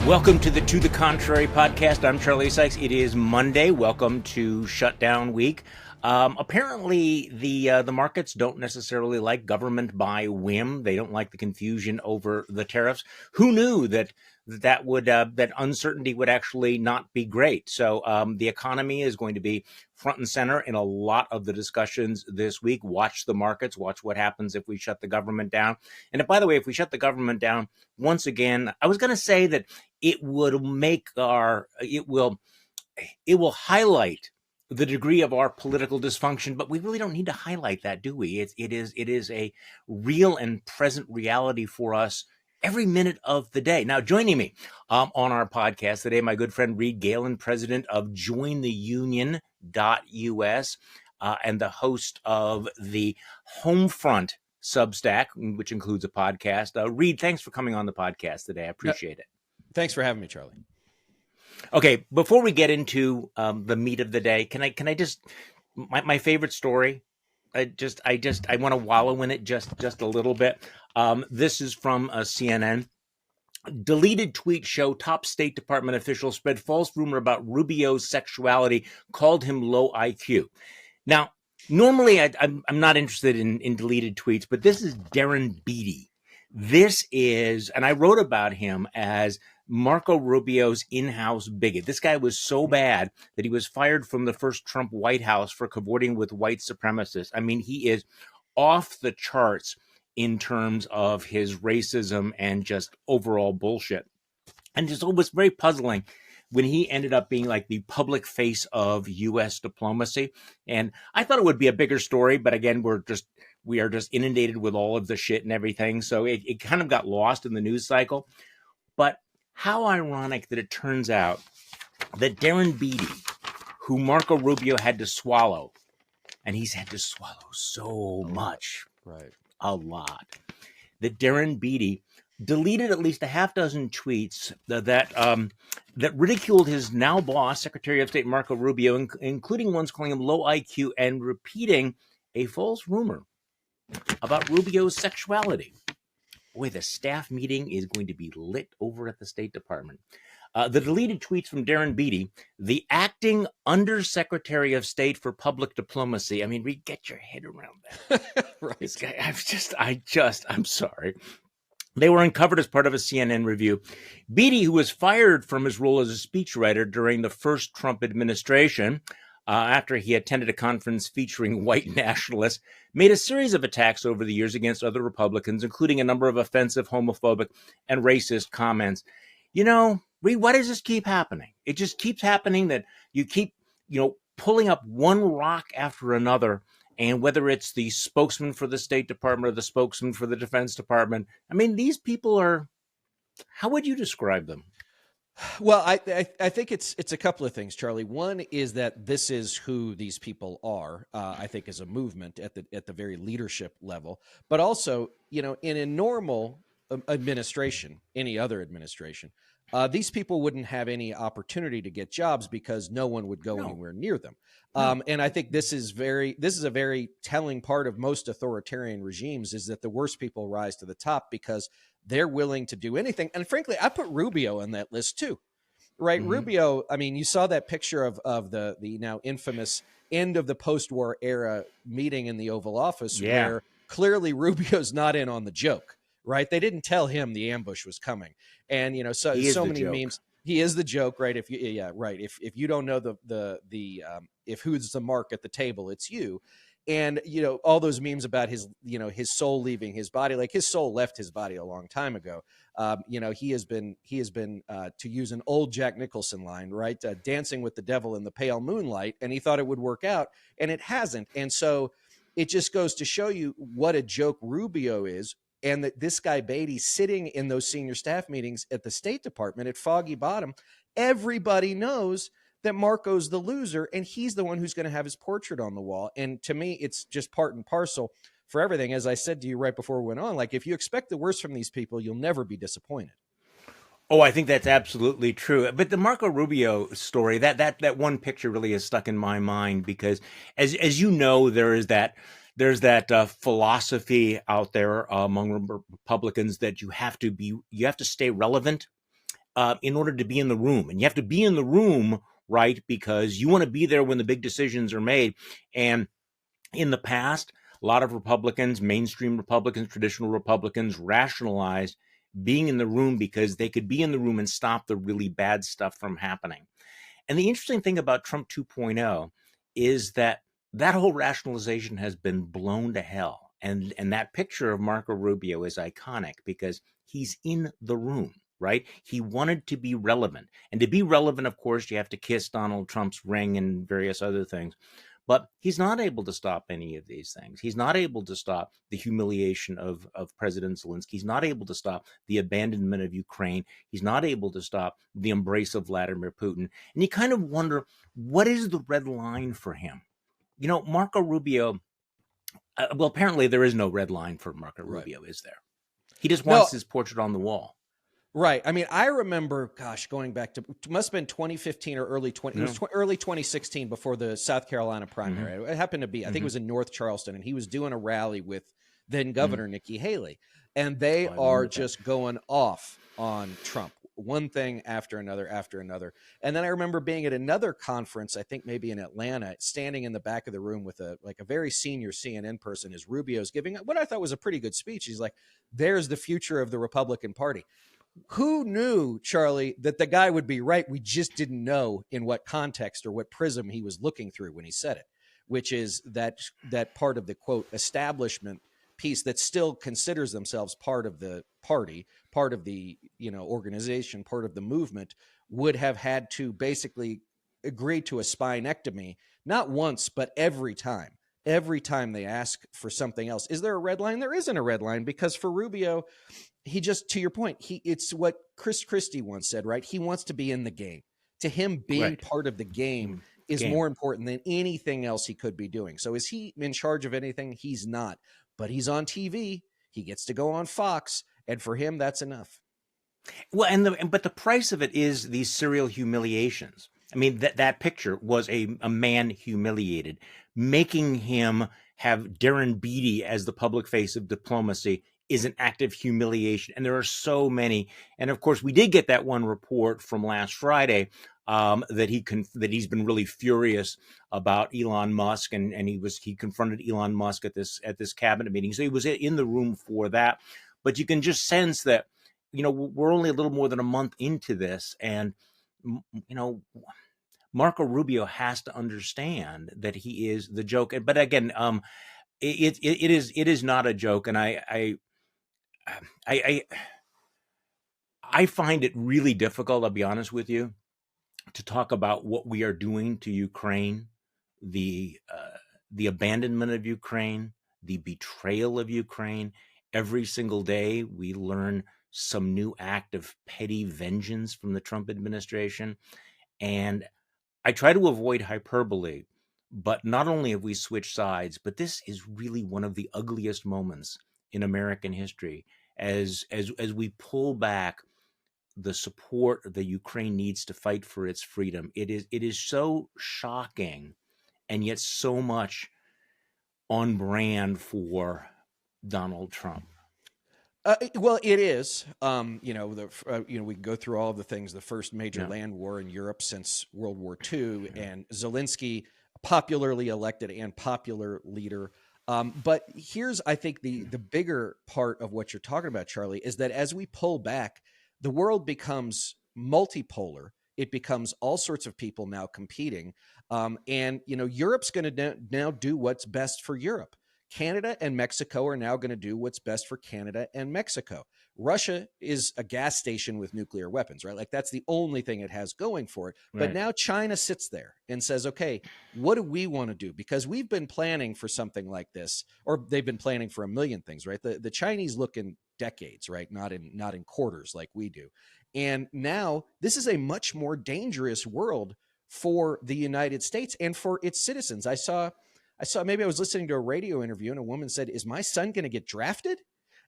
Welcome to the Contrary podcast. I'm Charlie Sykes. It is Monday. Welcome to Shutdown Week. Apparently, the markets don't necessarily like government by whim. They don't like the confusion over the tariffs. Who knew that uncertainty would actually not be great? So the economy is going to be front and center in a lot of the discussions this week. Watch the markets. Watch what happens if we shut the government down. And if, by the way, if we shut the government down, once again, I was going to say that it will highlight the degree of our political dysfunction, but we really don't need to highlight that, do we? It is a real and present reality for us every minute of the day. Now, joining me on our podcast today, my good friend Galen, president of JoinTheUnion.us and the host of the Homefront Substack, which includes a podcast. Reed, thanks for coming on the podcast today. I appreciate it. Thanks for having me, Charlie. Okay, before we get into the meat of the day, can I just my favorite story? I want to wallow in it just a little bit. This is from CNN. Deleted tweets show top State Department officials spread false rumor about Rubio's sexuality, called him low IQ. Now, normally I'm not interested in deleted tweets, but this is Darren Beattie. This is, and I wrote about him as Marco Rubio's in-house bigot. This guy was so bad that he was fired from the first Trump White House for cavorting with white supremacists. I mean, he is off the charts in terms of his racism and just overall bullshit. And it was very puzzling when he ended up being like the public face of U.S. diplomacy. And I thought it would be a bigger story, but again, we are just inundated with all of the shit and everything. So it kind of got lost in the news cycle. But how ironic that it turns out that Darren Beattie, who Marco Rubio had to swallow, and he's had to swallow so much, right, a lot, that Darren Beattie deleted at least a half dozen tweets that ridiculed his now boss, Secretary of State Marco Rubio, including ones calling him low IQ and repeating a false rumor about Rubio's sexuality. Boy, the staff meeting is going to be lit over at the State Department. The deleted tweets from Darren Beattie, the acting Undersecretary of State for Public Diplomacy. I mean, get your head around that. Right. This guy, I'm sorry. They were uncovered as part of a CNN review. Beattie, who was fired from his role as a speechwriter during the first Trump administration, after he attended a conference featuring white nationalists, made a series of attacks over the years against other Republicans, including a number of offensive, homophobic, and racist comments. You know, Reed, why does this keep happening? It just keeps happening that you keep, pulling up one rock after another. And whether it's the spokesman for the State Department or the spokesman for the Defense Department, I mean, these people are, how would you describe them? Well, I think it's a couple of things, Charlie. One is that this is who these people are. I think as a movement at the very leadership level, but also, in a normal administration, any other administration, these people wouldn't have any opportunity to get jobs because no one would go anywhere near them. And I think this is a very telling part of most authoritarian regimes, is that the worst people rise to the top because they're willing to do anything. And frankly, I put Rubio on that list too, right? Mm-hmm. Rubio, I mean, you saw that picture of the now infamous end of the post-war era meeting in the Oval Office, where clearly Rubio's not in on the joke, right? They didn't tell him the ambush was coming. And, so many memes. He is the joke, right? If you don't know if who's the mark at the table, it's you. And, all those memes about his soul leaving his body, like his soul left his body a long time ago. He has been to use an old Jack Nicholson line, right? Dancing with the devil in the pale moonlight. And he thought it would work out, and it hasn't. And so it just goes to show you what a joke Rubio is. And that this guy Beattie sitting in those senior staff meetings at the State Department at Foggy Bottom, everybody knows that Marco's the loser, and he's the one who's going to have his portrait on the wall. And to me, it's just part and parcel for everything. As I said to you right before we went on, like, if you expect the worst from these people, you'll never be disappointed. Oh, I think that's absolutely true. But the Marco Rubio story, that one picture really is stuck in my mind because, as you know, there's that philosophy out there among Republicans that you have to stay relevant. in order to be in the room. And you have to be in the room, right? Because you want to be there when the big decisions are made. And in the past, a lot of Republicans, mainstream Republicans, traditional Republicans, rationalized being in the room because they could be in the room and stop the really bad stuff from happening. And the interesting thing about Trump 2.0 is that that whole rationalization has been blown to hell. And that picture of Marco Rubio is iconic because he's in the room, right? He wanted to be relevant. And to be relevant, of course, you have to kiss Donald Trump's ring and various other things. But he's not able to stop any of these things. He's not able to stop the humiliation of President Zelensky. He's not able to stop the abandonment of Ukraine. He's not able to stop the embrace of Vladimir Putin. And you kind of wonder, what is the red line for him? You know, Marco Rubio, well, apparently there is no red line for Marco Right. Rubio, is there? He just No, wants his portrait on the wall. right. I mean, I remember, gosh, going back to, it must have been 2015 or early 20, it was early 2016 before the South Carolina primary. It happened to be, I think it was in North Charleston, and he was doing a rally with then Governor Nikki Haley. And they are just going off on Trump, one thing after another after another. And then I remember being at another conference, I think maybe in Atlanta, standing in the back of the room with a very senior CNN person, as Rubio's giving what I thought was a pretty good speech. He's like, there's the future of the Republican Party. Who knew, Charlie, that the guy would be right? We just didn't know in what context or what prism he was looking through when he said it, which is that part of the, quote, establishment piece that still considers themselves part of the party, part of the, organization, part of the movement, would have had to basically agree to a spinectomy, not once, but every time. Every time they ask for something else. Is there a red line? There isn't a red line, because for Rubio, he just, to your point, it's what Chris Christie once said, right? He wants to be in the game. To him, being part of the game is more important than anything else he could be doing. So is he in charge of anything? He's not, but he's on TV. He gets to go on Fox. And for him, that's enough. Well, but the price of it is these serial humiliations. I mean, that picture was a man humiliated, making him have Darren Beattie as the public face of diplomacy is an act of humiliation. And there are so many. And of course, we did get that one report from last Friday that he's been really furious about Elon Musk, and he confronted Elon Musk at this cabinet meeting. So he was in the room for that. But you can just sense that, we're only a little more than a month into this, and Marco Rubio has to understand that he is the joke. But again, it is not a joke, and I find it really difficult, I'll be honest with you, to talk about what we are doing to Ukraine, the abandonment of Ukraine, the betrayal of Ukraine. Every single day we learn some new act of petty vengeance from the Trump administration. And I try to avoid hyperbole, but not only have we switched sides, but this is really one of the ugliest moments in American history as we pull back the support that Ukraine needs to fight for its freedom. It is so shocking, and yet so much on brand for Donald Trump. Well, it is. We can go through all of the things. The first major land war in Europe since World War II, and Zelensky, popularly elected and popular leader. But here's, I think, the bigger part of what you're talking about, Charlie, is that as we pull back, the world becomes multipolar. It becomes all sorts of people now competing. And Europe's going to now do what's best for Europe. Canada and Mexico are now going to do what's best for Canada and Mexico. Russia is a gas station with nuclear weapons, right? Like, that's the only thing it has going for it. Right. But now China sits there and says, okay, what do we want to do? Because we've been planning for something like this, or they've been planning for a million things, right? The Chinese look in decades, right? Not in quarters like we do. And now this is a much more dangerous world for the United States and for its citizens. I saw, maybe I was listening to a radio interview, and a woman said, is my son going to get drafted?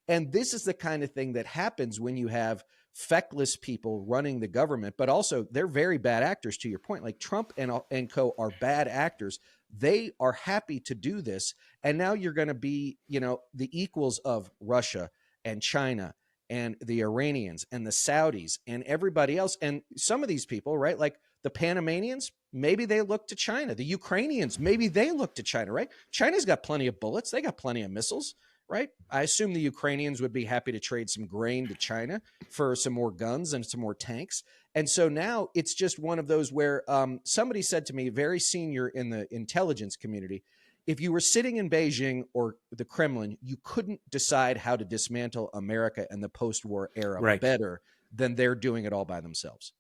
And this is the kind of thing that happens when you have feckless people running the government, but also they're very bad actors, to your point. Like Trump and co are bad actors. They are happy to do this. And now you're going to be, the equals of Russia and China and the Iranians and the Saudis and everybody else. And some of these people, right, like the Panamanians, maybe they look to China. The Ukrainians, maybe they look to China, right? China's got plenty of bullets. They got plenty of missiles, right? I assume the Ukrainians would be happy to trade some grain to China for some more guns and some more tanks. And so now it's just one of those where somebody said to me, very senior in the intelligence community, if you were sitting in Beijing or the Kremlin, you couldn't decide how to dismantle America and the post-war era Right. better than they're doing it all by themselves.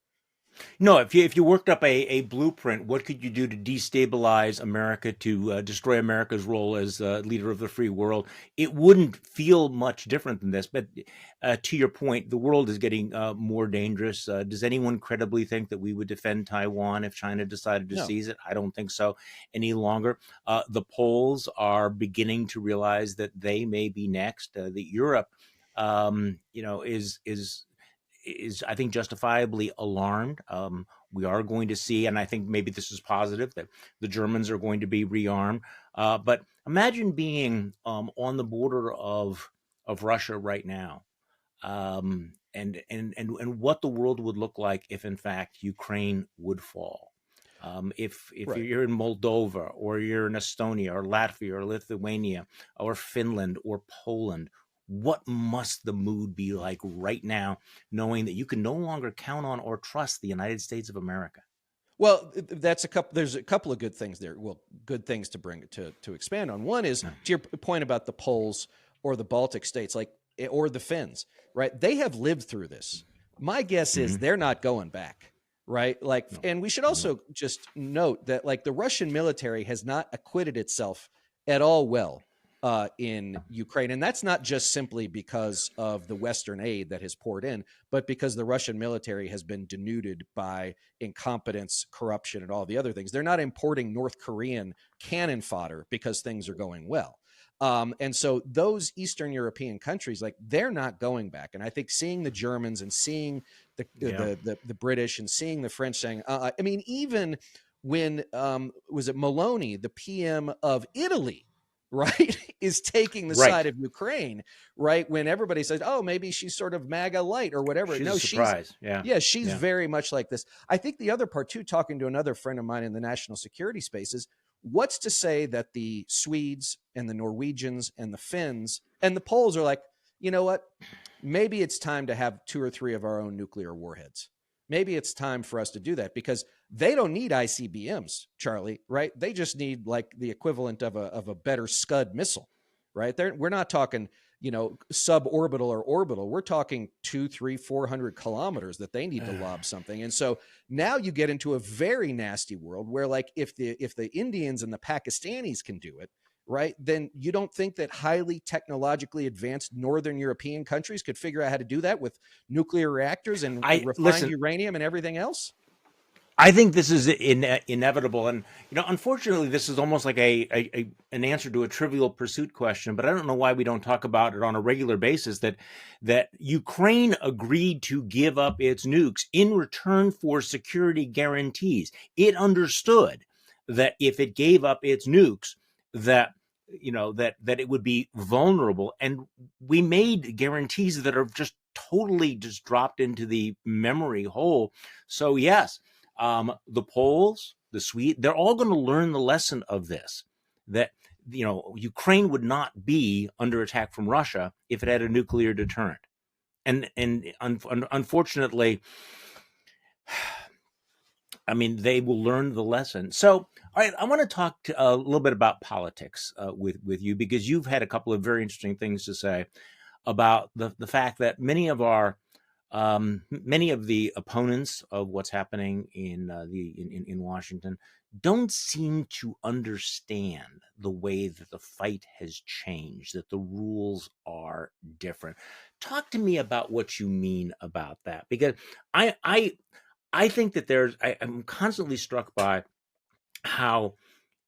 No, if you worked up a blueprint, what could you do to destabilize America, to destroy America's role as leader of the free world? It wouldn't feel much different than this. But to your point, the world is getting more dangerous. Does anyone credibly think that we would defend Taiwan if China decided to No. seize it? I don't think so any longer. The Poles are beginning to realize that they may be next. That Europe, is I think justifiably alarmed. We are going to see, and I think maybe this is positive, that the Germans are going to be rearmed. But imagine being on the border of Russia right now, and what the world would look like if, in fact, Ukraine would fall. If Right. you're in Moldova, or you're in Estonia or Latvia or Lithuania or Finland or Poland, what must the mood be like right now, knowing that you can no longer count on or trust the United States of America? Well, that's a couple. There's a couple of good things there. Well, good things to bring to expand on. One is to your point about the Poles or the Baltic states, like or the Finns, right? They have lived through this. My guess is Mm-hmm. they're not going back, right? Like, No. and we should No. also just note that like the Russian military has not acquitted itself at all well in Ukraine, and that's not just simply because of the Western aid that has poured in, but because the Russian military has been denuded by incompetence, corruption, and all the other things. They're not importing North Korean cannon fodder because things are going well. And so those Eastern European countries, like they're not going back. And I think seeing the Germans and seeing Yeah. the British and seeing the French saying, I mean, even when was it Maloney, the PM of Italy, right, is taking the Right. side of Ukraine, right? When everybody says, oh, maybe she's sort of MAGA light or whatever. She's a No, surprise. Yeah. yeah, she's Yeah. very much like this. I think the other part too, talking to another friend of mine in the national security space, is what's to say that the Swedes and the Norwegians and the Finns and the Poles are like, you know what? Maybe it's time to have 2 or 3 of our own nuclear warheads. Maybe it's time for us to do that because they don't need ICBMs, Charlie, right? They just need like the equivalent of a better Scud missile, right? We're not talking, suborbital or orbital. We're talking 200, 300, 400 kilometers that they need to lob something. And so now you get into a very nasty world where like if the Indians and the Pakistanis can do it, right, then you don't think that highly technologically advanced Northern European countries could figure out how to do that with nuclear reactors and refined uranium and everything else? I think this is inevitable, and unfortunately, this is almost like an answer to a Trivial Pursuit question. But I don't know why we don't talk about it on a regular basis. That Ukraine agreed to give up its nukes in return for security guarantees. It understood that if it gave up its nukes, that that it would be vulnerable, and we made guarantees that are just totally just dropped into the memory hole. So yes. The Poles, the Swedes, they're all going to learn the lesson of this, that, Ukraine would not be under attack from Russia if it had a nuclear deterrent. And unfortunately, I mean, they will learn the lesson. So, all right, I want to talk a little bit about politics with you, because you've had a couple of very interesting things to say about the fact that many of the opponents of what's happening in Washington don't seem to understand the way that the fight has changed, that the rules are different. Talk to me about what you mean about that, because I think that I'm constantly struck by how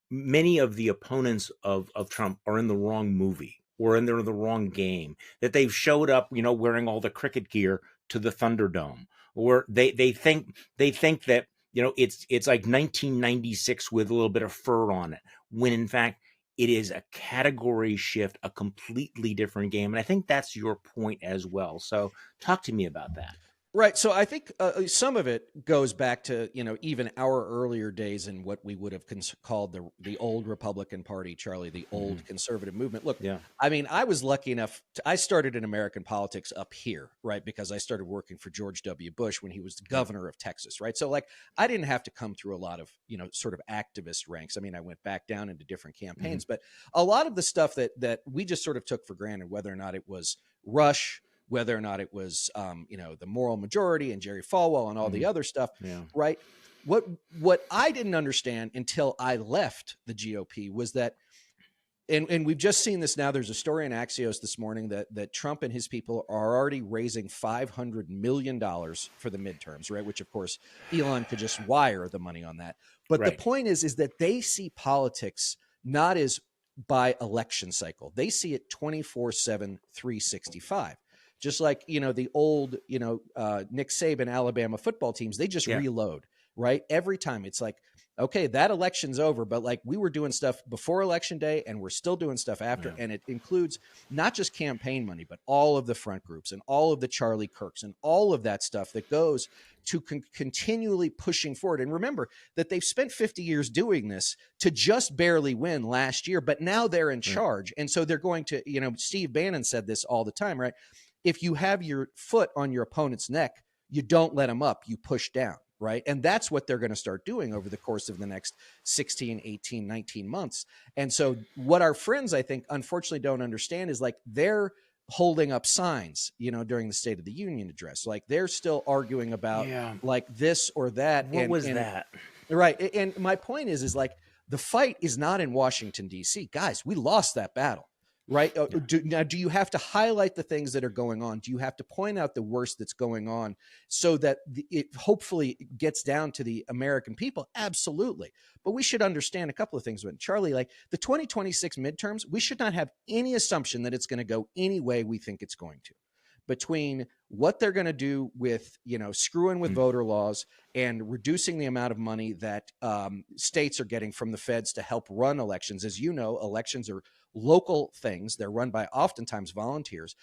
many of the opponents of Trump are in the wrong movie, or in the wrong game, that they've showed up, wearing all the cricket gear to the Thunderdome, or they think that, it's like 1996 with a little bit of fur on it, when in fact it is a category shift, a completely different game. And I think that's your point as well. So talk to me about that. Right. So I think some of it goes back to, even our earlier days in what we would have called the old Republican Party, Charlie, the old conservative movement. Look, Yeah. I mean, I was lucky enough I started in American politics up here, right? Because I started working for George W. Bush when he was the governor of Texas, right? So like I didn't have to come through a lot of, sort of activist ranks. I mean, I went back down into different campaigns, but a lot of the stuff that we just sort of took for granted, whether or not it was Rush, whether or not it was, the moral majority and Jerry Falwell and all the other stuff, Yeah. right? What I didn't understand until I left the GOP was that, and we've just seen this now. There's a story in Axios this morning that Trump and his people are already raising $500 million for the midterms, right? Which of course Elon could just wire the money on that. But the point is that they see politics not as by election cycle. They see it 24/7, 365. Just like, the old, Nick Saban Alabama football teams, they just reload, right? Every time it's like, okay, that election's over, but like we were doing stuff before election day and we're still doing stuff after. And it includes not just campaign money, but all of the front groups and all of the Charlie Kirks and all of that stuff that goes to continually pushing forward. And remember that they've spent 50 years doing this to just barely win last year, but now they're in charge. And so they're going to, Steve Bannon said this all the time, right? If you have your foot on your opponent's neck, you don't let them up, you push down, right? And that's what they're going to start doing over the course of the next 16, 18, 19 months. And so what our friends, I think, unfortunately don't understand is like they're holding up signs, during the State of the Union address. Like they're still arguing about like this or that. What was that? Right. And my point is like the fight is not in Washington, D.C. Guys, we lost that battle. Right. Now, do you have to highlight the things that are going on? Do you have to point out the worst that's going on so that it hopefully gets down to the American people? Absolutely. But we should understand a couple of things. Charlie, like the 2026 midterms, we should not have any assumption that it's going to go any way we think it's going to. Between what they're going to do with, screwing with voter laws and reducing the amount of money that states are getting from the feds to help run elections. As you know, elections are local things. They're run by oftentimes volunteers.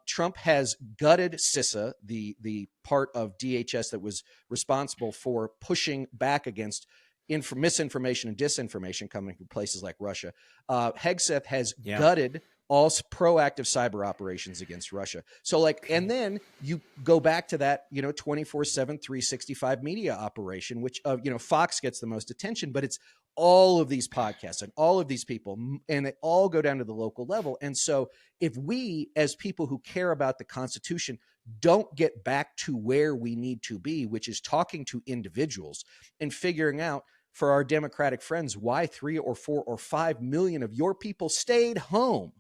Trump has gutted CISA, the part of DHS that was responsible for pushing back against misinformation and disinformation coming from places like Russia. Hegseth has gutted all proactive cyber operations against Russia. So and then you go back to that, 24/7, 365 media operation, which, Fox gets the most attention, but it's all of these podcasts and all of these people, and they all go down to the local level. And so if we, as people who care about the Constitution, don't get back to where we need to be, which is talking to individuals and figuring out for our Democratic friends why 3 or 4 or 5 million of your people stayed home,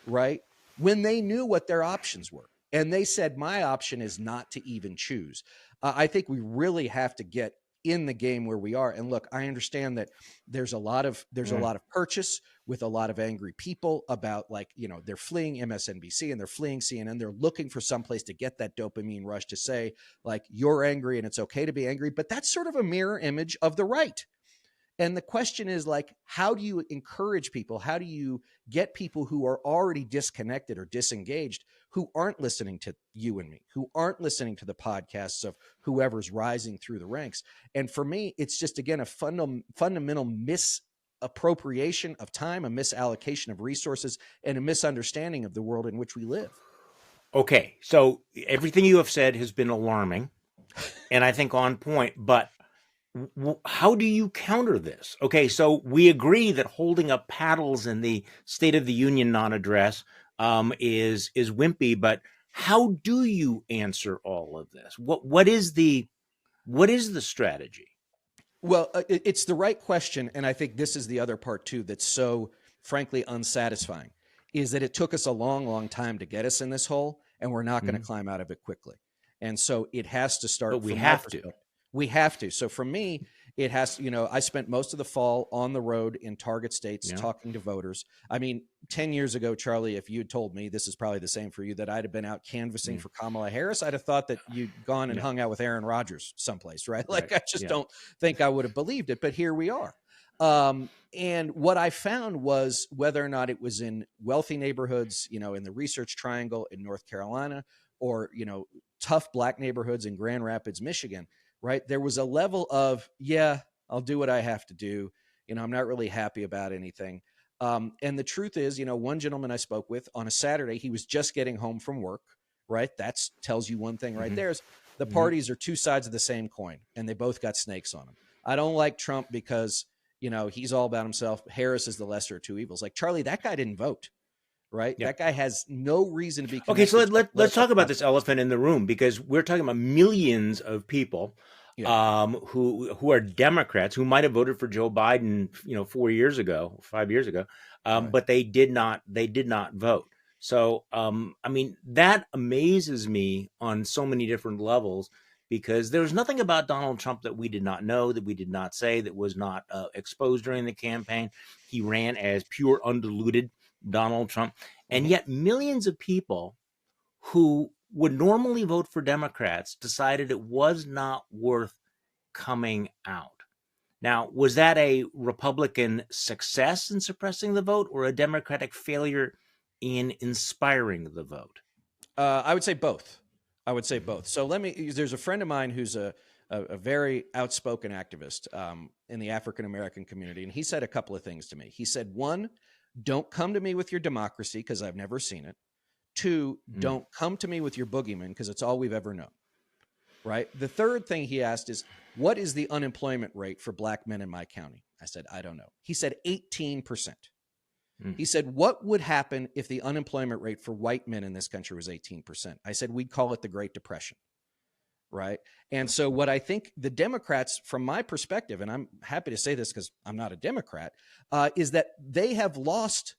right, when they knew what their options were. And they said, my option is not to even choose. I think we really have to get in the game where we are. And look, I understand that there's a lot of purchase with a lot of angry people about they're fleeing MSNBC and they're fleeing CNN. They're looking for someplace to get that dopamine rush to say you're angry and it's okay to be angry. But that's sort of a mirror image of the right. And the question is how do you encourage people? How do you get people who are already disconnected or disengaged, who aren't listening to you and me, who aren't listening to the podcasts of whoever's rising through the ranks? And for me, it's just, again, a fundamental misappropriation of time, a misallocation of resources, and a misunderstanding of the world in which we live. Okay. So everything you have said has been alarming and I think on point, but how do you counter this? Okay, so we agree that holding up paddles in the State of the Union non-address is wimpy, but how do you answer all of this? What is the strategy? Well, it's the right question, and I think this is the other part too that's so frankly unsatisfying, is that it took us a long, long time to get us in this hole, and we're not going to climb out of it quickly. And so it has to start. But we have to. We have to. So for me, it has, I spent most of the fall on the road in target states talking to voters. I mean, 10 years ago, Charlie, if you had told me, this is probably the same for you, that I'd have been out canvassing for Kamala Harris, I'd have thought that you'd gone and hung out with Aaron Rodgers someplace, right? I just don't think I would have believed it. But here we are. And what I found was whether or not it was in wealthy neighborhoods, in the Research Triangle in North Carolina, or, tough black neighborhoods in Grand Rapids, Michigan, right? There was a level of, yeah, I'll do what I have to do. I'm not really happy about anything. And the truth is, one gentleman I spoke with on a Saturday, he was just getting home from work, right? That tells you one thing right Mm-hmm. there is the Mm-hmm. parties are two sides of the same coin, and they both got snakes on them. I don't like Trump because, he's all about himself. Harris is the lesser of two evils. Like, Charlie, that guy didn't vote, right? Yeah. That guy has no reason to be Okay, so connected to a let's political talk about this platform. elephant in the room, because we're talking about millions of people Yeah, who are Democrats who might have voted for Joe Biden, 4 years ago, 5 years ago, right. but they did not vote. So I mean, that amazes me on so many different levels, because there's nothing about Donald Trump that we did not know, that we did not say, that was not exposed during the campaign. He ran as pure, undiluted Donald Trump. And Mm-hmm. yet millions of people who would normally vote for Democrats decided it was not worth coming out. Now, was that a Republican success in suppressing the vote, or a Democratic failure in inspiring the vote? I would say both. I would say both. So there's a friend of mine who's a very outspoken activist in the African American community. And he said a couple of things to me. He said, one, don't come to me with your democracy because I've never seen it. Two, Mm. don't come to me with your boogeyman because it's all we've ever known. Right. The third thing he asked is, what is the unemployment rate for black men in my county? I said, I don't know. He said 18%. Mm. He said, what would happen if the unemployment rate for white men in this country was 18%? I said, we'd call it the Great Depression. Right. And so what I think the Democrats, from my perspective, and I'm happy to say this because I'm not a Democrat, is that they have lost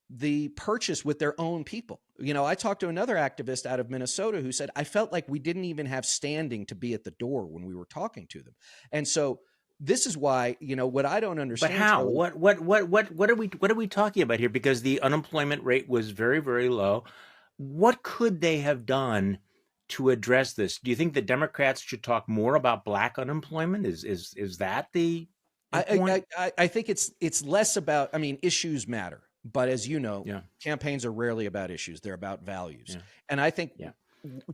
the purchase with their own people. I talked to another activist out of Minnesota who said, I felt like we didn't even have standing to be at the door when we were talking to them. And so this is why, what I don't But understand, how? Charlie. What are we talking about here? Because the unemployment rate was very, very low. What could they have done to address this? Do you think the Democrats should talk more about black unemployment? Is that the point? I think it's less about, issues matter, but as you know, Yeah, campaigns are rarely about issues. They're about values. yeah, And I think, yeah.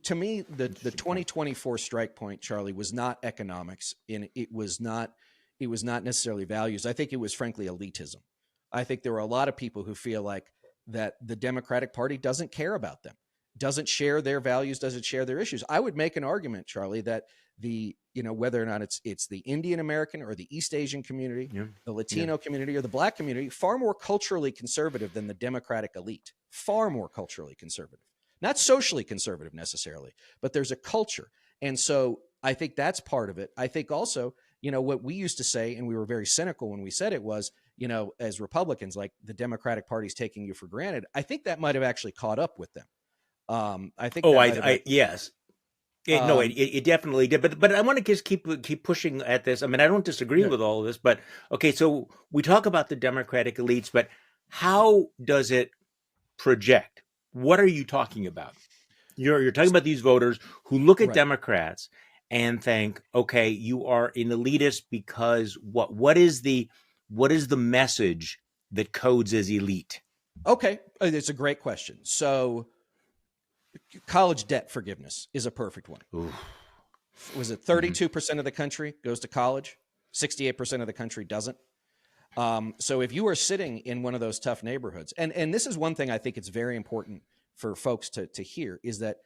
to me, the Interesting point. 2024 strike point, Charlie, was not economics, and it was not necessarily values. I think it was frankly elitism. I think there were a lot of people who feel like that the Democratic Party doesn't care about them, doesn't share their values, doesn't share their issues. I would make an argument, Charlie, that whether or not it's the Indian American or the East Asian community, Yeah, the yeah. Latino community, or the Black community, far more culturally conservative than the Democratic elite. Far more culturally conservative. Not socially conservative necessarily, but there's a culture. And so I think that's part of it. I think also, what we used to say, and we were very cynical when we said it, was, as Republicans, like the Democratic Party's taking you for granted. I think that might have actually caught up with them. I think Oh, that might have actually, yes. No, um, it definitely did. But I want to just keep pushing at this. I mean, I don't disagree yeah. with all of this, but okay. So we talk about the Democratic elites, but how does it project? What are you talking about? You're talking about these voters who look at Right. Democrats and think, okay, you are an elitist because what? What is the message that codes as elite? Okay. It's a great question. So college debt forgiveness is a perfect one. Ooh. Was it Hmm. 32% of the country goes to college? 68% of the country doesn't. So if you are sitting in one of those tough neighborhoods, and this is one thing I think it's very important for folks to hear, is that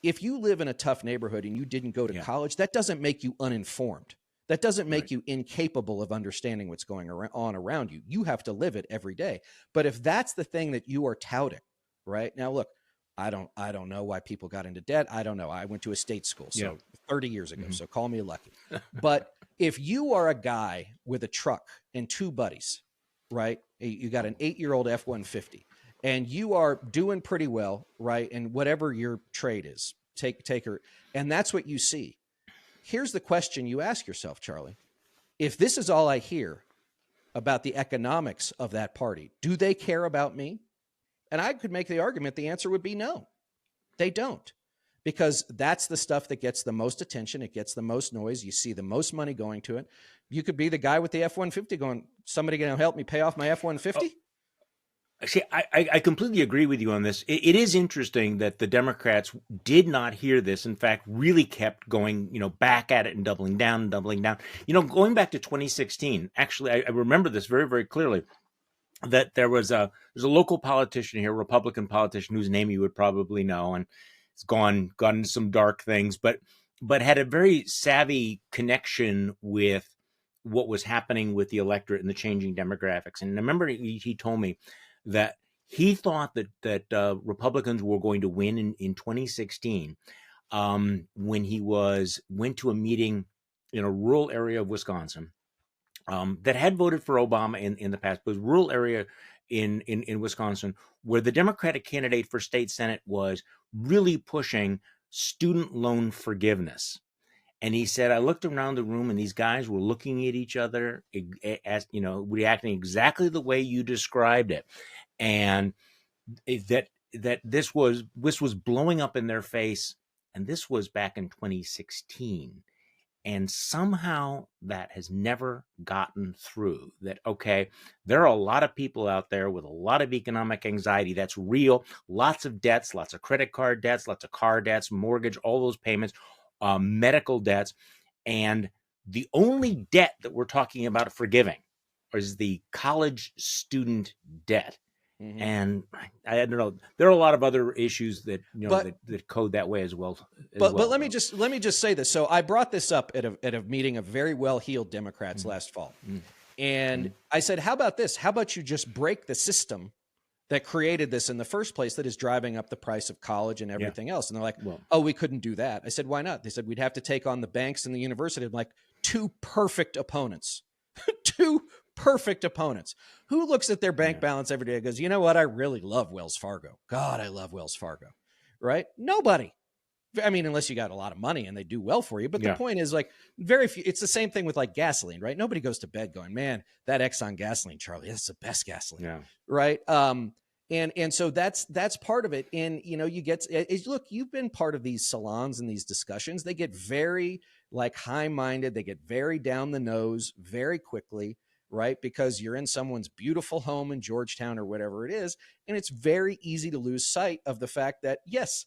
if you live in a tough neighborhood and you didn't go to Yeah. college, that doesn't make you uninformed. That doesn't make Right. you incapable of understanding what's going on around you. You have to live it every day. But if that's the thing that you are touting, right? Now, look, I don't know why people got into debt. I don't know. I went to a state school, Yeah. so 30 years ago, Hmm. so call me lucky. But if you are a guy with a truck and two buddies, right? You got an 8-year-old F-150 and you are doing pretty well, right? And whatever your trade is, take her. And that's what you see. Here's the question you ask yourself, Charlie. If this is all I hear about the economics of that party, do they care about me? And I could make the argument the answer would be no, they don't. because that's the stuff that gets the most attention. It gets the most noise. You see the most money going to it. You could be the guy with the F-150 going, somebody going to help me pay off my F-150? See, I completely agree with you on this. It is interesting that the Democrats did not hear this. In fact, really kept going, back at it and doubling down and doubling down. Going back to 2016, actually, I remember this very, very clearly. That there's a local politician here, Republican politician, whose name you would probably know, and it's gone into some dark things, but had a very savvy connection with what was happening with the electorate and the changing demographics. And I remember he told me that he thought that Republicans were going to win in 2016 when he went to a meeting in a rural area of Wisconsin that had voted for Obama in the past, but it was a rural area in Wisconsin where the Democratic candidate for state Senate was really pushing student loan forgiveness. And he said, I looked around the room and these guys were looking at each other, as reacting exactly the way you described it. And that this was blowing up in their face. And this was back in 2016. And somehow that has never gotten through. That, okay, there are a lot of people out there with a lot of economic anxiety. That's real. Lots of debts, lots of credit card debts, lots of car debts, mortgage, all those payments, medical debts. And the only debt that we're talking about forgiving is the college student debt. Mm-hmm. And I don't know. There are a lot of other issues that that code that way as well. But let me just say this. So I brought this up at a meeting of very well-heeled Democrats last fall, and I said, "How about this? How about you just break the system that created this in the first place, that is driving up the price of college and everything else?" And they're like, "Oh, we couldn't do that." I said, "Why not?" They said, "We'd have to take on the banks and the university." I'm like, two perfect opponents, two perfect opponents. Who looks at their bank balance every day and goes, you know what? I really love Wells Fargo. God, I love Wells Fargo. Right? Nobody. I mean, unless you got a lot of money and they do well for you. But the point is, like, very few. It's the same thing with like gasoline, right? Nobody goes to bed going, man, that Exxon gasoline, Charlie, that's the best gasoline. Right. And so that's part of it. And, you get, look, you've been part of these salons and these discussions. They get very like high-minded. They get very down the nose very quickly. Right? Because you're in someone's beautiful home in Georgetown or whatever it is. And it's very easy to lose sight of the fact that, yes,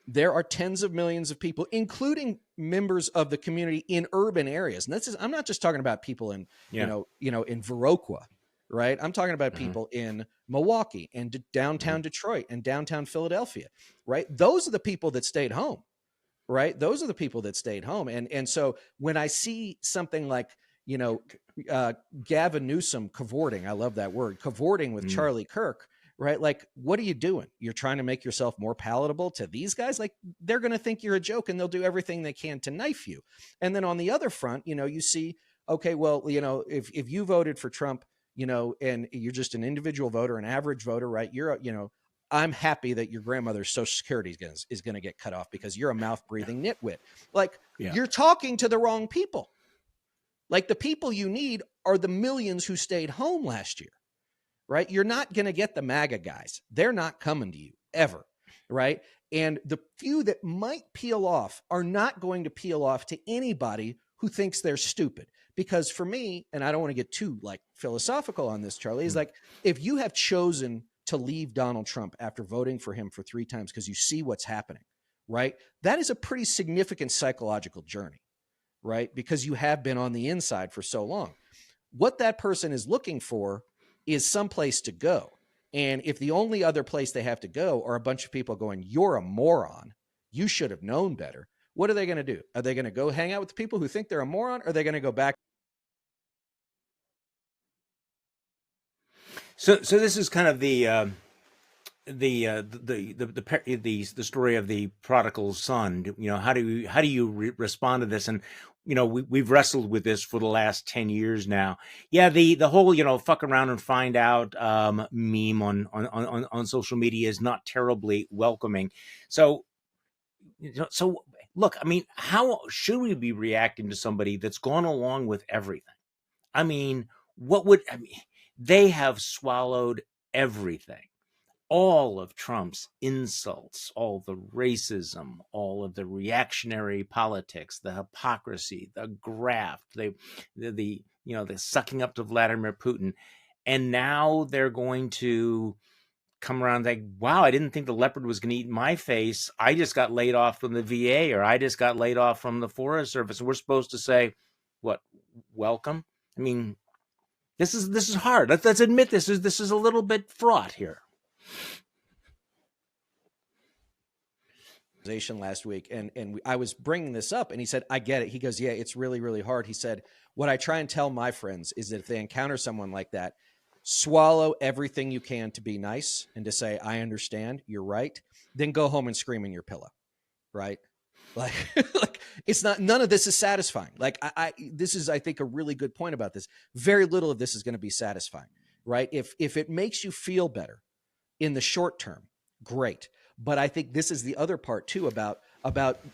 there are tens of millions of people, including members of the community in urban areas. And I'm not just talking about people in, in Viroqua, right? I'm talking about people in Milwaukee and downtown Detroit and downtown Philadelphia, right? Those are the people that stayed home, right? Those are the people that stayed home. And so when I see something like, Gavin Newsom cavorting, I love that word, cavorting with Charlie Kirk, right? Like, what are you doing? You're trying to make yourself more palatable to these guys? Like, they're going to think you're a joke and they'll do everything they can to knife you. And then on the other front, you see, okay, well, if you voted for Trump, and you're just an individual voter, an average voter, right? I'm happy that your grandmother's Social Security is going to get cut off because you're a mouth breathing nitwit. Like, you're talking to the wrong people. Like, the people you need are the millions who stayed home last year, right? You're not going to get the MAGA guys. They're not coming to you ever, right? And the few that might peel off are not going to peel off to anybody who thinks they're stupid. Because for me, and I don't want to get too like philosophical on this, Charlie, is like, if you have chosen to leave Donald Trump after voting for him for 3 times because you see what's happening, right? That is a pretty significant psychological journey. Right? Because you have been on the inside for so long. What that person is looking for is someplace to go. And if the only other place they have to go are a bunch of people going, you're a moron, you should have known better, what are they going to do? Are they going to go hang out with the people who think they're a moron? Or are they going to go back? So this is kind of the story of the prodigal son. How do you respond to this? And we've wrestled with this for the last 10 years now. Yeah, the whole fuck around and find out meme on social media is not terribly welcoming. So look, I mean, how should we be reacting to somebody that's gone along with everything? I mean, they have swallowed everything. all of Trump's insults, all the racism, all of the reactionary politics, the hypocrisy, the graft, the the sucking up to Vladimir Putin, and now they're going to come around like, wow, I didn't think the leopard was going to eat my face. I just got laid off from the VA, or I just got laid off from the Forest Service. And we're supposed to say, what, welcome? I mean, this is hard. Let's admit this is a little bit fraught here. Last week, and I was bringing this up, and he said, I get it. He goes, yeah, it's really, really hard. He said, what I try and tell my friends is that if they encounter someone like that, swallow everything you can to be nice and to say, I understand, you're right, then go home and scream in your pillow, right? Like, like it's not, none of this is satisfying. Like this is, I think, a really good point about this. Very little of this is going to be satisfying, right? If it makes you feel better in the short term, great. But I think this is the other part too about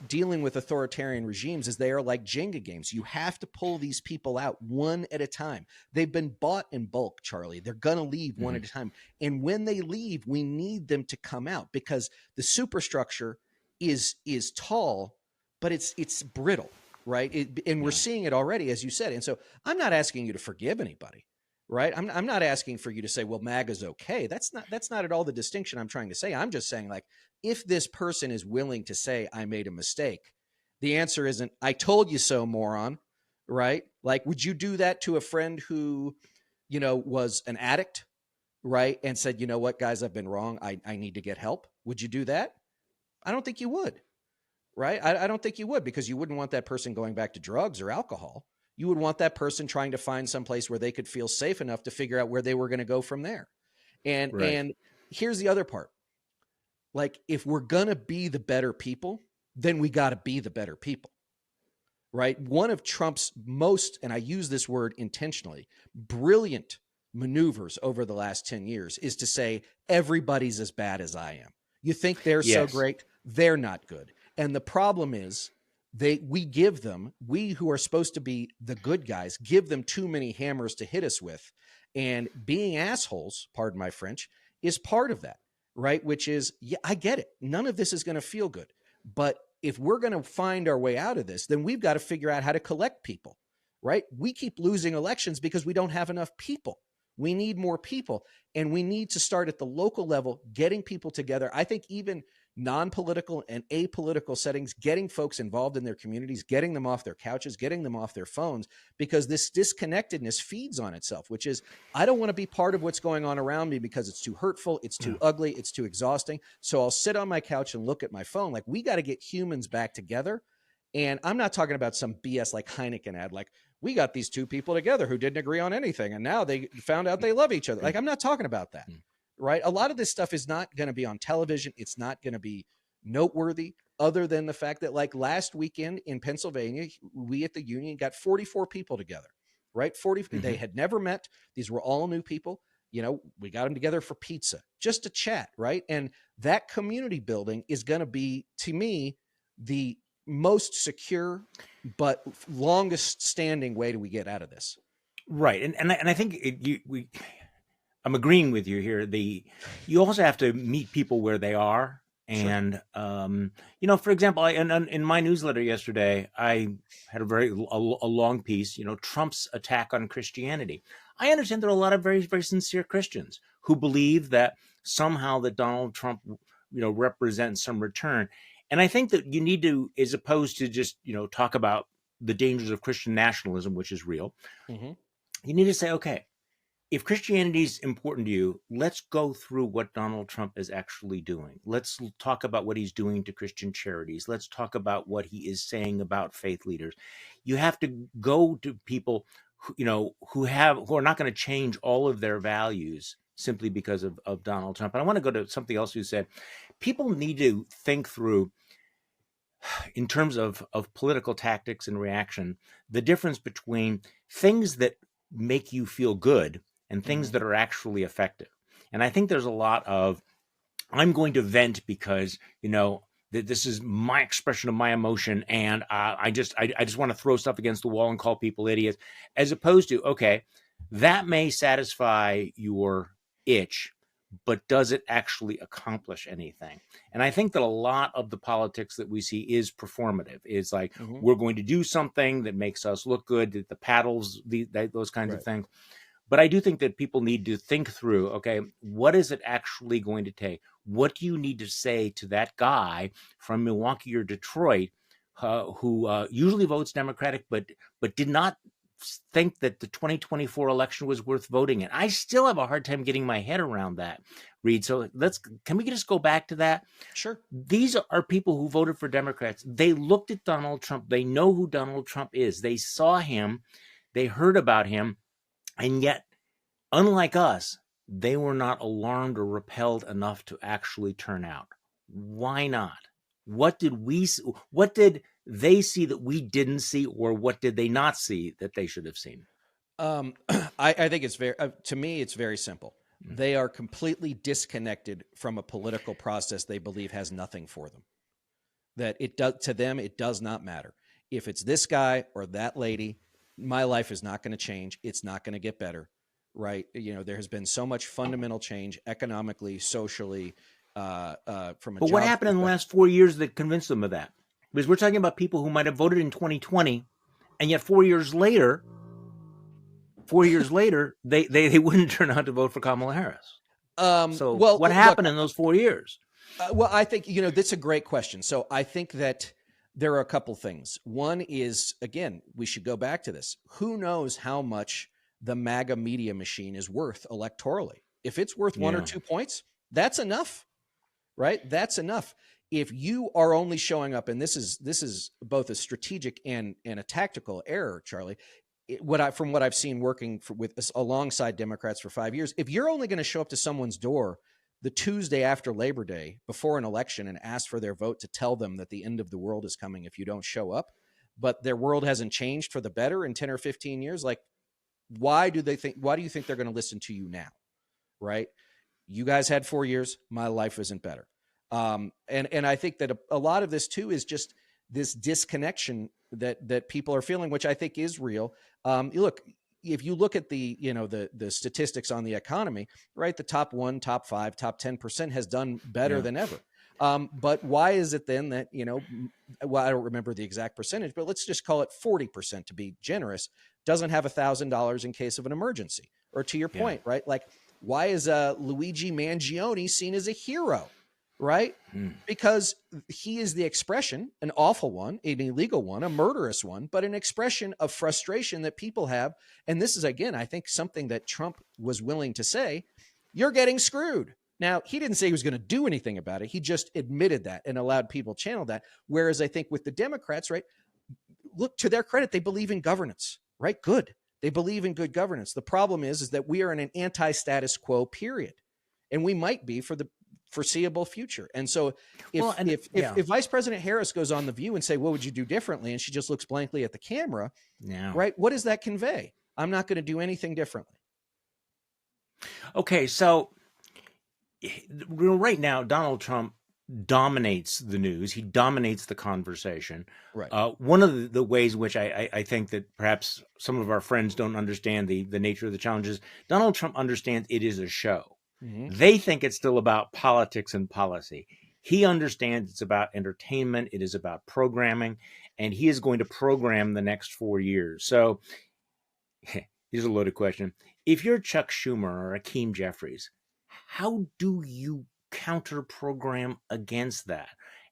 dealing with authoritarian regimes, is they are like Jenga games. You have to pull these people out one at a time. They've been bought in bulk, Charlie. They're going to leave one at a time. And when they leave, we need them to come out, because the superstructure is tall, but it's brittle, right? And we're seeing it already, as you said. And so I'm not asking you to forgive anybody. Right. I'm not asking for you to say, well, MAGA's okay. That's not at all the distinction I'm trying to say. I'm just saying, like, if this person is willing to say, I made a mistake, the answer isn't, I told you so, moron. Right. Like, would you do that to a friend who, was an addict? Right. And said, you know what, guys, I've been wrong. I need to get help. Would you do that? I don't think you would. Right. I don't think you would, because you wouldn't want that person going back to drugs or alcohol. You would want that person trying to find some place where they could feel safe enough to figure out where they were going to go from there. And here's the other part. Like, if we're going to be the better people, then we got to be the better people, right? One of Trump's most, and I use this word intentionally, brilliant maneuvers over the last 10 years is to say, everybody's as bad as I am. You think they're so great? They're not good. And the problem is, we who are supposed to be the good guys, give them too many hammers to hit us with. And being assholes, pardon my French, is part of that, right? Which is, yeah, I get it. None of this is going to feel good. But if we're going to find our way out of this, then we've got to figure out how to collect people, right? We keep losing elections because we don't have enough people. We need more people. And we need to start at the local level, getting people together. I think even non-political and apolitical settings, getting folks involved in their communities, getting them off their couches, getting them off their phones, because this disconnectedness feeds on itself, which is, I don't want to be part of what's going on around me because it's too hurtful, it's too ugly, it's too exhausting. So I'll sit on my couch and look at my phone. Like, we got to get humans back together. And I'm not talking about some BS like Heineken ad, like, we got these two people together who didn't agree on anything, and now they found out they love each other. Like, I'm not talking about that. Right? A lot of this stuff is not going to be on television. It's not going to be noteworthy, other than the fact that, like, last weekend in Pennsylvania, we at the union got 44 people together, right? 40. They had never met. These were all new people. We got them together for pizza, just to chat, right? And that community building is going to be, to me, the most secure but longest standing way we get out of this. Right. And I think I'm agreeing with you here. You also have to meet people where they are. And, for example, in my newsletter yesterday, I had a long piece, Trump's attack on Christianity. I understand there are a lot of very, very sincere Christians who believe that somehow that Donald Trump, represents some return. And I think that you need to, as opposed to just, talk about the dangers of Christian nationalism, which is real, you need to say, okay, if Christianity is important to you, let's go through what Donald Trump is actually doing. Let's talk about what he's doing to Christian charities. Let's talk about what he is saying about faith leaders. You have to go to people who are not going to change all of their values simply because of Donald Trump. And I want to go to something else you said. People need to think through, in terms of political tactics and reaction, the difference between things that make you feel good and things that are actually effective. And I think there's a lot of, I'm going to vent because, that this is my expression of my emotion, and I just want to throw stuff against the wall and call people idiots, as opposed to, okay, that may satisfy your itch, but does it actually accomplish anything? And I think that a lot of the politics that we see is performative. It's like, Mm-hmm. we're going to do something that makes us look good, the paddles, those kinds Right. of things. But I do think that people need to think through, okay, what is it actually going to take? What do you need to say to that guy from Milwaukee or Detroit who usually votes Democratic, but did not think that the 2024 election was worth voting in? I still have a hard time getting my head around that, Reed. So can we just go back to that? Sure. These are people who voted for Democrats. They looked at Donald Trump. They know who Donald Trump is. They saw him. They heard about him. And yet, unlike us, they were not alarmed or repelled enough to actually turn out. Why not? What did they see that we didn't see, or what did they not see that they should have seen? I think it's to me, it's very simple. Mm. They are completely disconnected from a political process they believe has nothing for them. That to them, it does not matter. If it's this guy or that lady, my life is not going to change. It's not going to get better, right? There has been so much fundamental change economically, socially, from a But what happened in the last 4 years that convinced them of that? Because we're talking about people who might have voted in 2020, and yet 4 years later, they wouldn't turn out to vote for Kamala Harris. What happened in those 4 years? Well, I think, that's a great question. So I think that there are a couple things. One is, again, we should go back to this. Who knows how much the MAGA media machine is worth electorally? If it's worth 1 or 2 points, that's enough, right? That's enough. If you are only showing up, and this is both a strategic and a tactical error, Charlie, from what I've seen working alongside Democrats for 5 years, if you're only going to show up to someone's door the Tuesday after Labor Day before an election and ask for their vote to tell them that the end of the world is coming if you don't show up, but their world hasn't changed for the better in 10 or 15 years, like, why do you think they're going to listen to you now? Right? You guys had 4 years. My life isn't better. And I think that a lot of this too is just this disconnection that people are feeling, which I think is real. Look, if you look at the statistics on the economy, right, the top 1, top 5, top 10% has done better than ever. But why is it then that, well, I don't remember the exact percentage, but let's just call it 40% to be generous, doesn't have $1,000 in case of an emergency? Or to your point, right? Like, why is Luigi Mangione seen as a hero, right? Because he is the expression, an awful one, an illegal one, a murderous one, but an expression of frustration that people have. And this is, again, I think something that Trump was willing to say, you're getting screwed. Now, he didn't say he was going to do anything about it. He just admitted that and allowed people channel that. Whereas I think with the Democrats, right, look, to their credit, they believe in governance, right? Good. They believe in good governance. The problem is that we are in an anti-status quo period, and we might be for the foreseeable future. And so if Vice President Harris goes on The View and say, what would you do differently? And she just looks blankly at the camera, right? What does that convey? I'm not going to do anything differently. Okay. So right now, Donald Trump dominates the news. He dominates the conversation. Right. One of the ways in which I think that perhaps some of our friends don't understand the nature of the challenges, Donald Trump understands it is a show. Mm-hmm. They think it's still about politics and policy. He understands it's about entertainment. It is about programming, and he is going to program the next 4 years. So here's a loaded question. If you're Chuck Schumer or Hakeem Jeffries, how do you counter program against that?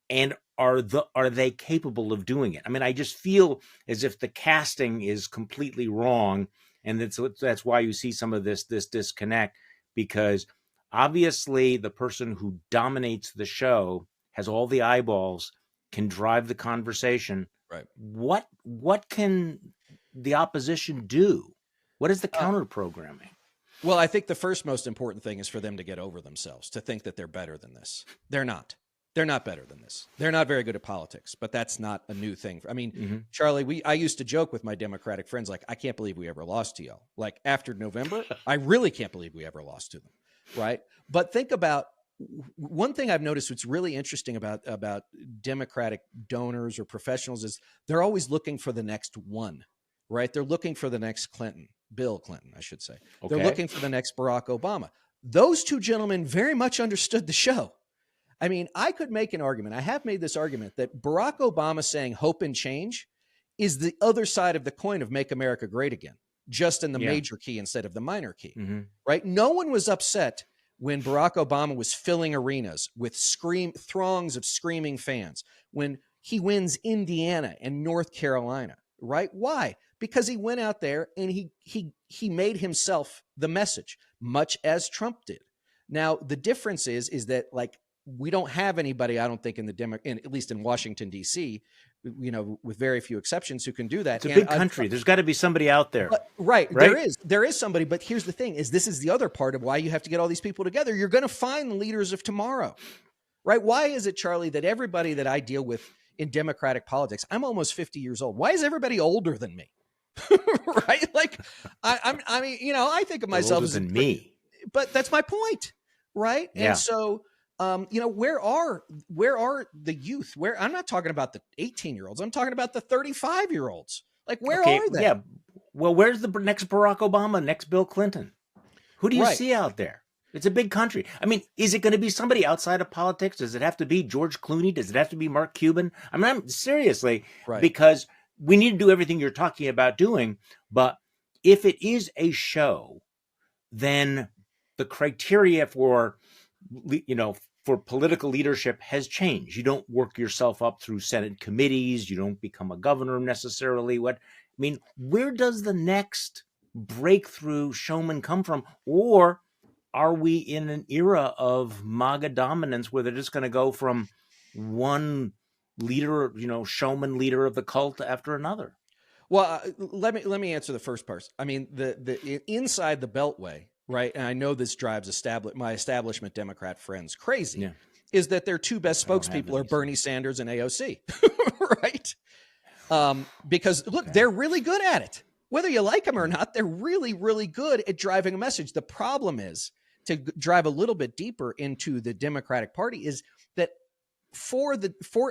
And are they capable of doing it? I mean, I just feel as if the casting is completely wrong, and that's why you see some of this disconnect, because obviously the person who dominates the show has all the eyeballs, can drive the conversation. Right. What can the opposition do? What is the counter programming? Well, I think the first most important thing is for them to get over themselves, to think that they're better than this. They're not. They're not better than this. They're not very good at politics, but that's not a new thing. I mean, Charlie, I used to joke with my Democratic friends, like, I can't believe we ever lost to y'all. Like, after November, I really can't believe we ever lost to them, right? But think about one thing I've noticed what's really interesting about Democratic donors or professionals is they're always looking for the next one, right? They're looking for the next Bill Clinton, I should say. Okay. They're looking for the next Barack Obama. those two gentlemen very much understood the show. I mean, I could make an argument. I have made this argument that Barack Obama saying hope and change is the other side of the coin of make America great again, just in the major key instead of the minor key, right? No one was upset when Barack Obama was filling arenas with throngs of screaming fans, when he wins Indiana and North Carolina, right? Why? Because he went out there and he made himself the message, much as Trump did. Now, the difference is that, like, we don't have anybody, I don't think, at least in Washington, D.C., with very few exceptions, who can do that. It's a big country. There's got to be somebody out there. Right. There is somebody. But here's the thing, this is the other part of why you have to get all these people together. You're going to find the leaders of tomorrow, right? Why is it, Charlie, that everybody that I deal with in Democratic politics, I'm almost 50 years old. Why is everybody older than me? Right? Like, I mean, I think of myself as older than me. But that's my point, right? Yeah. And so, where are the youth? Where, I'm not talking about the 18-year-olds. I'm talking about the 35-year-olds. Like, where are they? Yeah. Well, where's the next Barack Obama, next Bill Clinton? Who do you see out there? It's a big country. I mean, is it going to be somebody outside of politics? Does it have to be George Clooney? Does it have to be Mark Cuban? I mean, I'm seriously, because we need to do everything you're talking about doing. But if it is a show, then the criteria for political leadership has changed. You don't work yourself up through Senate committees. You don't become a governor necessarily. Where does the next breakthrough showman come from? Or are we in an era of Maga dominance where they're just going to go from one leader, showman leader of the cult after another? Well, let me answer the first part. I mean, the inside the Beltway, right? And I know this drives my establishment Democrat friends crazy. Is that their two best spokespeople are Bernie Sanders and AOC, right? Because look, they're really good at it. Whether you like them or not, they're really, really good at driving a message. The problem is, to drive a little bit deeper into the Democratic Party, is that for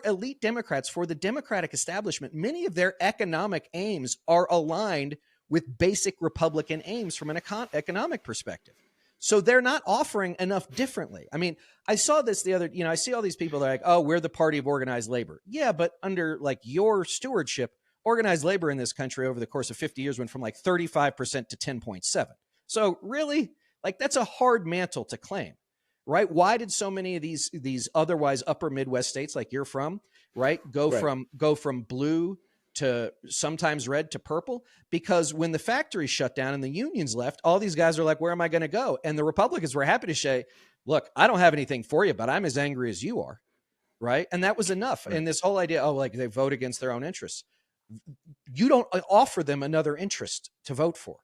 elite Democrats, for the Democratic establishment, many of their economic aims are aligned with basic Republican aims from an economic perspective. So they're not offering enough differently. I mean, I saw this the other, I see all these people that are like, oh, we're the party of organized labor. Yeah, but under like your stewardship, organized labor in this country over the course of 50 years went from like 35% to 10.7. So really, like, that's a hard mantle to claim, right? Why did so many of these otherwise upper Midwest states, like you're from, right, go from blue to sometimes red to purple? Because when the factories shut down and the unions left, all these guys are like, where am I going to go? And the Republicans were happy to say, look, I don't have anything for you, but I'm as angry as you are, right? And that was enough. Right. And this whole idea, like they vote against their own interests. You don't offer them another interest to vote for.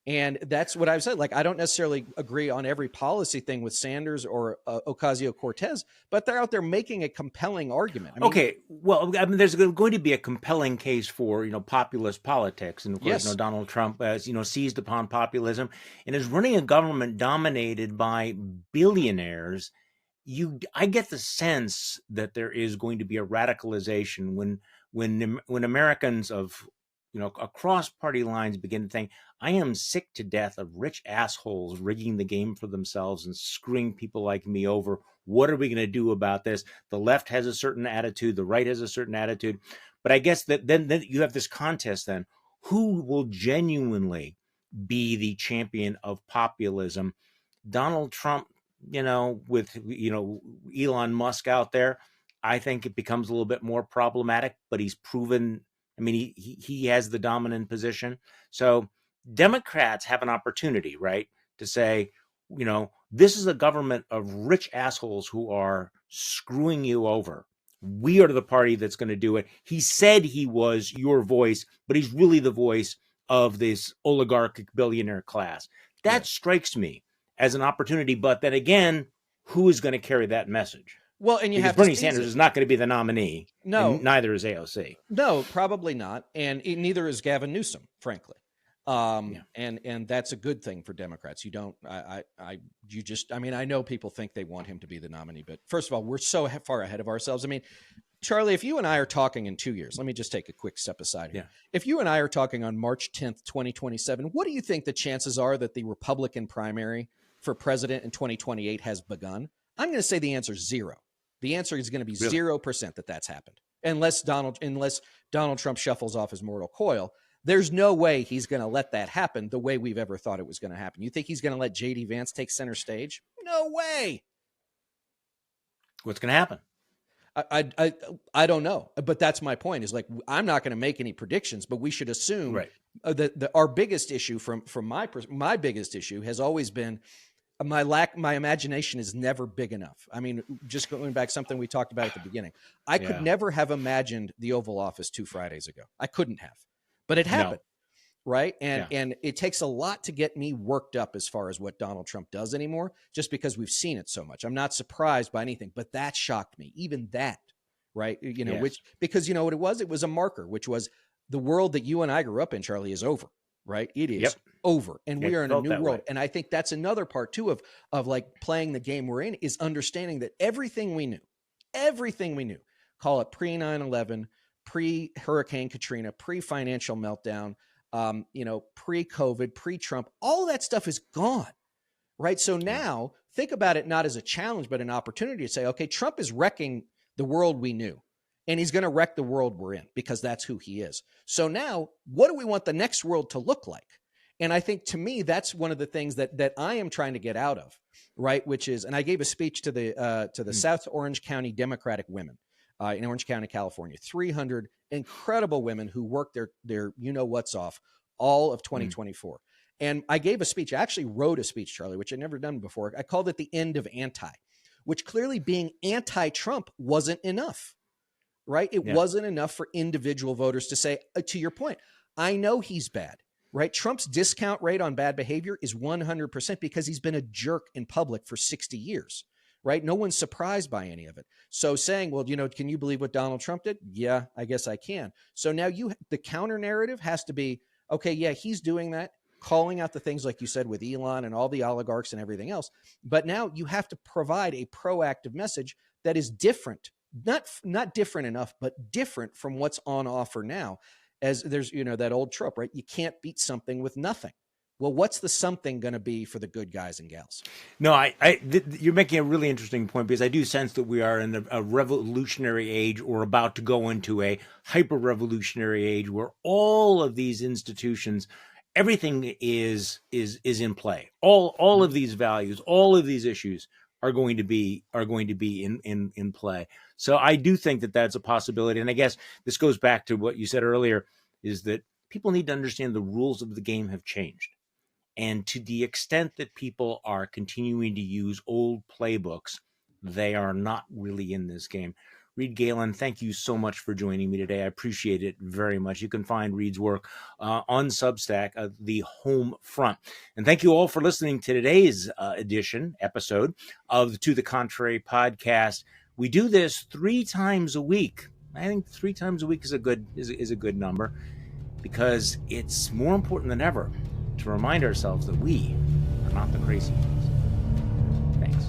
And that's what I've said. Like, I don't necessarily agree on every policy thing with Sanders or Ocasio-Cortez, but they're out there making a compelling argument. Well, there's going to be a compelling case for, populist politics. And of course, Donald Trump has, seized upon populism and is running a government dominated by billionaires. I get the sense that there is going to be a radicalization when Americans of across party lines begin to think, I am sick to death of rich assholes rigging the game for themselves and screwing people like me over. What are we going to do about this? The left has a certain attitude. The right has a certain attitude. But I guess that then you have this contest then. Who will genuinely be the champion of populism? Donald Trump, with, Elon Musk out there, I think it becomes a little bit more problematic, but he's proven, he has the dominant position. So Democrats have an opportunity, right, to say, this is a government of rich assholes who are screwing you over. We are the party that's going to do it. He said he was your voice, but he's really the voice of this oligarchic billionaire class. That strikes me as an opportunity. But then again, who is going to carry that message? Well, and because Bernie Sanders is not going to be the nominee. No, and neither is AOC. No, probably not, and neither is Gavin Newsom, frankly. And that's a good thing for Democrats. You don't, I know people think they want him to be the nominee, but first of all, we're so far ahead of ourselves. Charlie, if you and I are talking in 2 years, let me just take a quick step aside here. Yeah. If you and I are talking on March 10th, 2027, what do you think the chances are that the Republican primary for president in 2028 has begun? I'm going to say the answer is zero. The answer is going to be Really? 0% that that's happened. Unless Donald Trump shuffles off his mortal coil, there's no way he's going to let that happen the way we've ever thought it was going to happen. You think he's going to let J.D. Vance take center stage? No way. What's going to happen? I don't know, but that's my point. Is like I'm not going to make any predictions, but we should assume Right. that our biggest issue from my biggest issue has always been my imagination is never big enough. I mean, just going back something we talked about at the beginning, I could never have imagined the Oval Office 2 Fridays ago. I couldn't have, but it happened. Right. And it takes a lot to get me worked up as far as what Donald Trump does anymore, just because we've seen it so much. I'm not surprised by anything, but that shocked me. Even that. Right. You know, which because you know what it was? It was a marker, which was the world that you and I grew up in, Charlie, is over. Right. It is over. And we are in a new world. And I think that's another part, too, of like playing the game we're in is understanding that everything we knew, call it pre 9/11, pre Hurricane Katrina, pre financial meltdown, pre-COVID, pre-Trump, all that stuff is gone, right? So now think about it not as a challenge, but an opportunity to say, okay, Trump is wrecking the world we knew, and he's going to wreck the world we're in because that's who he is. So now what do we want the next world to look like? And I think to me, that's one of the things that I am trying to get out of, right? Which is, and I gave a speech to the South Orange County Democratic women in Orange County, California, 300 incredible women who worked their you-know-what's off all of 2024. And I gave a speech. I actually wrote a speech, Charlie, which I'd never done before. I called it The End of Anti, which clearly being anti-Trump wasn't enough, right? It wasn't enough for individual voters to say, to your point, I know he's bad, right? Trump's discount rate on bad behavior is 100% because he's been a jerk in public for 60 years. Right? No one's surprised by any of it. So saying, well, can you believe what Donald Trump did? Yeah, I guess I can. So now the counter narrative has to be, okay, yeah, he's doing that, calling out the things like you said with Elon and all the oligarchs and everything else. But now you have to provide a proactive message that is different, not different enough, but different from what's on offer now. As there's, that old trope, right? You can't beat something with nothing. Well, what's the something going to be for the good guys and gals? No, you're making a really interesting point because I do sense that we are in a revolutionary age or about to go into a hyper-revolutionary age where all of these institutions, everything is in play. All of these values, all of these issues are going to be in play. So I do think that that's a possibility. And I guess this goes back to what you said earlier, is that people need to understand the rules of the game have changed. And to the extent that people are continuing to use old playbooks, they are not really in this game. Reed Galen, thank you so much for joining me today. I appreciate it very much. You can find Reed's work on Substack, The Home Front. And thank you all for listening to today's episode of the To the Contrary podcast. We do this 3 times a week. I think 3 times a week is a good number because it's more important than ever to remind ourselves that we are not the crazy ones. Thanks.